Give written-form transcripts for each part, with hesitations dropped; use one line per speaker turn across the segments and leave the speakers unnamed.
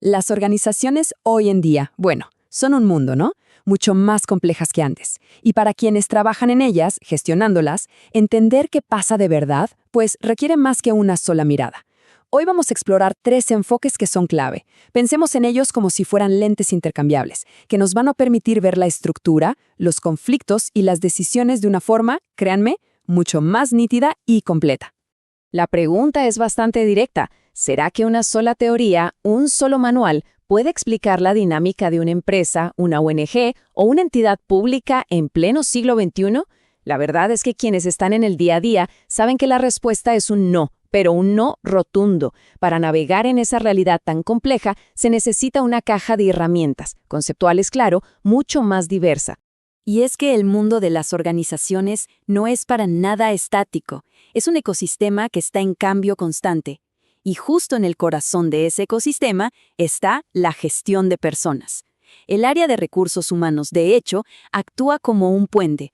Las organizaciones hoy en día, bueno, son un mundo, ¿no? Mucho más complejas que antes. Y para quienes trabajan en ellas, gestionándolas, entender qué pasa de verdad, pues requiere más que una sola mirada. Hoy vamos a explorar 3 enfoques que son clave. Pensemos en ellos como si fueran lentes intercambiables, que nos van a permitir ver la estructura, los conflictos y las decisiones de una forma, créanme, mucho más nítida y completa.
La pregunta es bastante directa. ¿Será que una sola teoría, un solo manual, puede explicar la dinámica de una empresa, una ONG o una entidad pública en pleno siglo XXI? La verdad es que quienes están en el día a día saben que la respuesta es un no, pero un no rotundo. Para navegar en esa realidad tan compleja se necesita una caja de herramientas, conceptuales claro, mucho más diversa.
Y es que el mundo de las organizaciones no es para nada estático, es un ecosistema que está en cambio constante. Y justo en el corazón de ese ecosistema está la gestión de personas. El área de recursos humanos, de hecho, actúa como un puente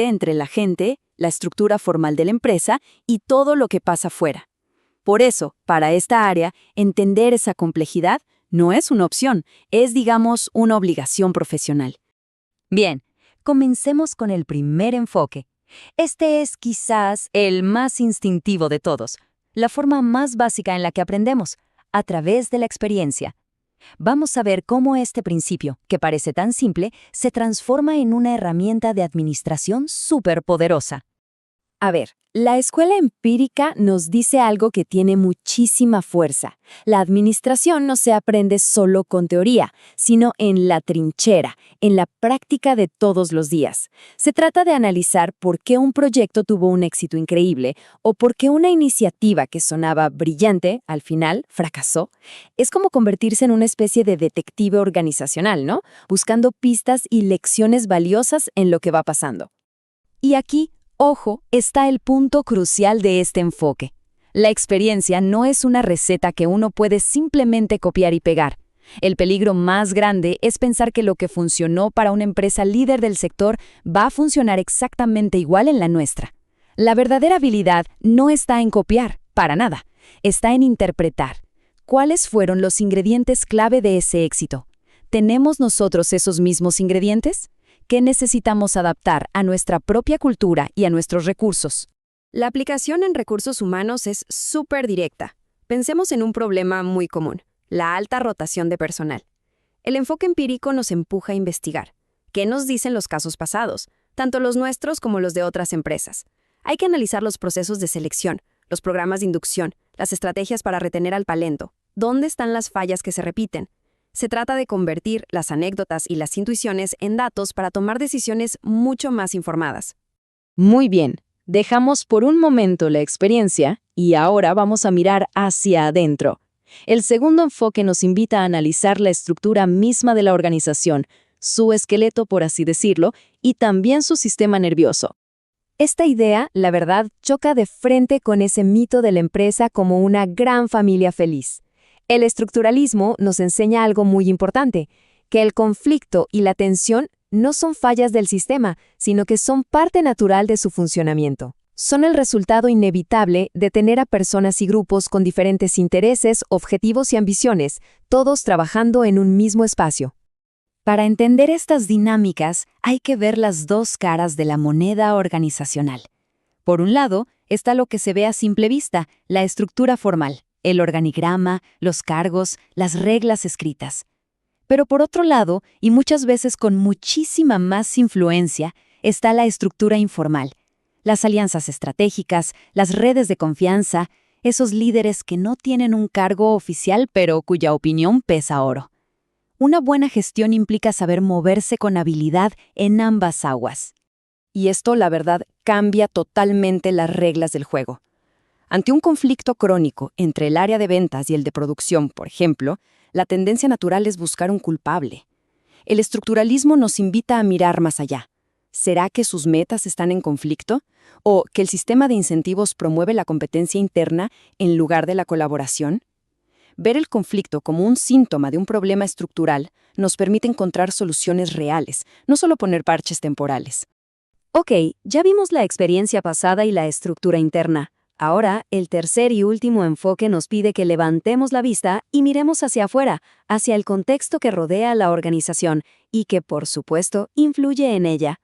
entre la gente, la estructura formal de la empresa y todo lo que pasa fuera. Por eso, para esta área, entender esa complejidad no es una opción, es, digamos, una obligación profesional.
Bien, comencemos con el primer enfoque. Este es quizás el más instintivo de todos, la forma más básica en la que aprendemos, a través de la experiencia. Vamos a ver cómo este principio, que parece tan simple, se transforma en una herramienta de administración superpoderosa.
A ver, la escuela empírica nos dice algo que tiene muchísima fuerza. La administración no se aprende solo con teoría, sino en la trinchera, en la práctica de todos los días. Se trata de analizar por qué un proyecto tuvo un éxito increíble o por qué una iniciativa que sonaba brillante, al final, fracasó. Es como convertirse en una especie de detective organizacional, ¿no? Buscando pistas y lecciones valiosas en lo que va pasando.
Y aquí, ojo, está el punto crucial de este enfoque. La experiencia no es una receta que uno puede simplemente copiar y pegar. El peligro más grande es pensar que lo que funcionó para una empresa líder del sector va a funcionar exactamente igual en la nuestra. La verdadera habilidad no está en copiar, para nada. Está en interpretar. ¿Cuáles fueron los ingredientes clave de ese éxito? ¿Tenemos nosotros esos mismos ingredientes? ¿Qué necesitamos adaptar a nuestra propia cultura y a nuestros recursos?
La aplicación en recursos humanos es súper directa. Pensemos en un problema muy común, la alta rotación de personal. El enfoque empírico nos empuja a investigar. ¿Qué nos dicen los casos pasados, tanto los nuestros como los de otras empresas? Hay que analizar los procesos de selección, los programas de inducción, las estrategias para retener al talento. ¿Dónde están las fallas que se repiten? Se trata de convertir las anécdotas y las intuiciones en datos para tomar decisiones mucho más informadas.
Muy bien, dejamos por un momento la experiencia y ahora vamos a mirar hacia adentro. El segundo enfoque nos invita a analizar la estructura misma de la organización, su esqueleto, por así decirlo, y también su sistema nervioso.
Esta idea, la verdad, choca de frente con ese mito de la empresa como una gran familia feliz. El estructuralismo nos enseña algo muy importante, que el conflicto y la tensión no son fallas del sistema, sino que son parte natural de su funcionamiento. Son el resultado inevitable de tener a personas y grupos con diferentes intereses, objetivos y ambiciones, todos trabajando en un mismo espacio. Para entender estas dinámicas, hay que ver las dos caras de la moneda organizacional. Por un lado, está lo que se ve a simple vista, la estructura formal. El organigrama, los cargos, las reglas escritas. Pero por otro lado, y muchas veces con muchísima más influencia, está la estructura informal. Las alianzas estratégicas, las redes de confianza, esos líderes que no tienen un cargo oficial pero cuya opinión pesa oro. Una buena gestión implica saber moverse con habilidad en ambas aguas.
Y esto, la verdad, cambia totalmente las reglas del juego. Ante un conflicto crónico entre el área de ventas y el de producción, por ejemplo, la tendencia natural es buscar un culpable. El estructuralismo nos invita a mirar más allá. ¿Será que sus metas están en conflicto? ¿O que el sistema de incentivos promueve la competencia interna en lugar de la colaboración? Ver el conflicto como un síntoma de un problema estructural nos permite encontrar soluciones reales, no solo poner parches temporales.
Ok, ya vimos la experiencia pasada y la estructura interna. Ahora, el tercer y último enfoque nos pide que levantemos la vista y miremos hacia afuera, hacia el contexto que rodea a la organización y que, por supuesto, influye en ella.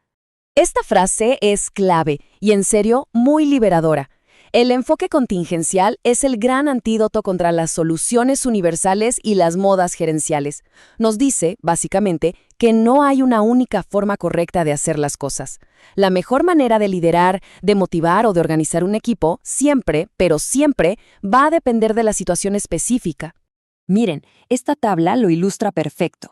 Esta frase es clave y, en serio, muy liberadora. El enfoque contingencial es el gran antídoto contra las soluciones universales y las modas gerenciales. Nos dice, básicamente, que no hay una única forma correcta de hacer las cosas. La mejor manera de liderar, de motivar o de organizar un equipo siempre, pero siempre, va a depender de la situación específica.
Miren, esta tabla lo ilustra perfecto.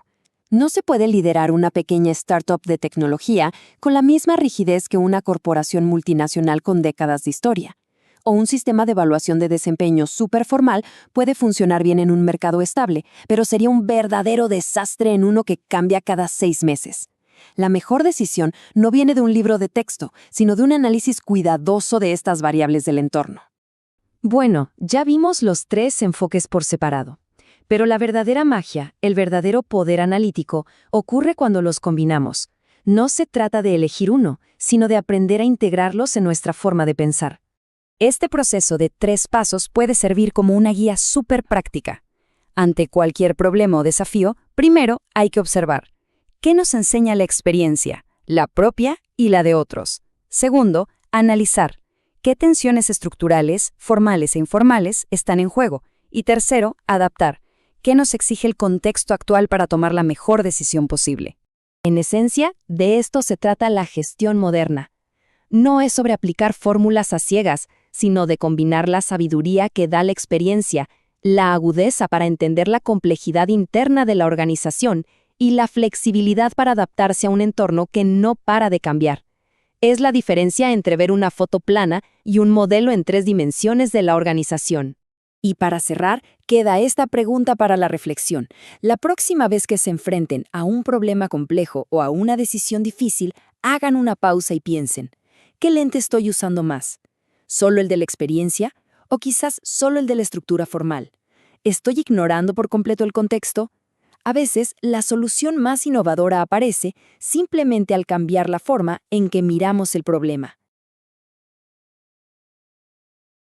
No se puede liderar una pequeña startup de tecnología con la misma rigidez que una corporación multinacional con décadas de historia. O un sistema de evaluación de desempeño súper formal puede funcionar bien en un mercado estable, pero sería un verdadero desastre en uno que cambia cada 6 meses. La mejor decisión no viene de un libro de texto, sino de un análisis cuidadoso de estas variables del entorno.
Bueno, ya vimos los 3 enfoques por separado. Pero la verdadera magia, el verdadero poder analítico, ocurre cuando los combinamos. No se trata de elegir uno, sino de aprender a integrarlos en nuestra forma de pensar.
Este proceso de 3 pasos puede servir como una guía súper práctica. Ante cualquier problema o desafío, primero hay que observar qué nos enseña la experiencia, la propia y la de otros. Segundo, analizar qué tensiones estructurales, formales e informales están en juego. Y tercero, adaptar qué nos exige el contexto actual para tomar la mejor decisión posible.
En esencia, de esto se trata la gestión moderna. No es sobre aplicar fórmulas a ciegas, sino de combinar la sabiduría que da la experiencia, la agudeza para entender la complejidad interna de la organización y la flexibilidad para adaptarse a un entorno que no para de cambiar. Es la diferencia entre ver una foto plana y un modelo en 3 dimensiones de la organización.
Y para cerrar, queda esta pregunta para la reflexión. La próxima vez que se enfrenten a un problema complejo o a una decisión difícil, hagan una pausa y piensen, ¿qué lente estoy usando más? ¿Solo el de la experiencia? ¿O quizás solo el de la estructura formal? ¿Estoy ignorando por completo el contexto? A veces, la solución más innovadora aparece simplemente al cambiar la forma en que miramos el problema.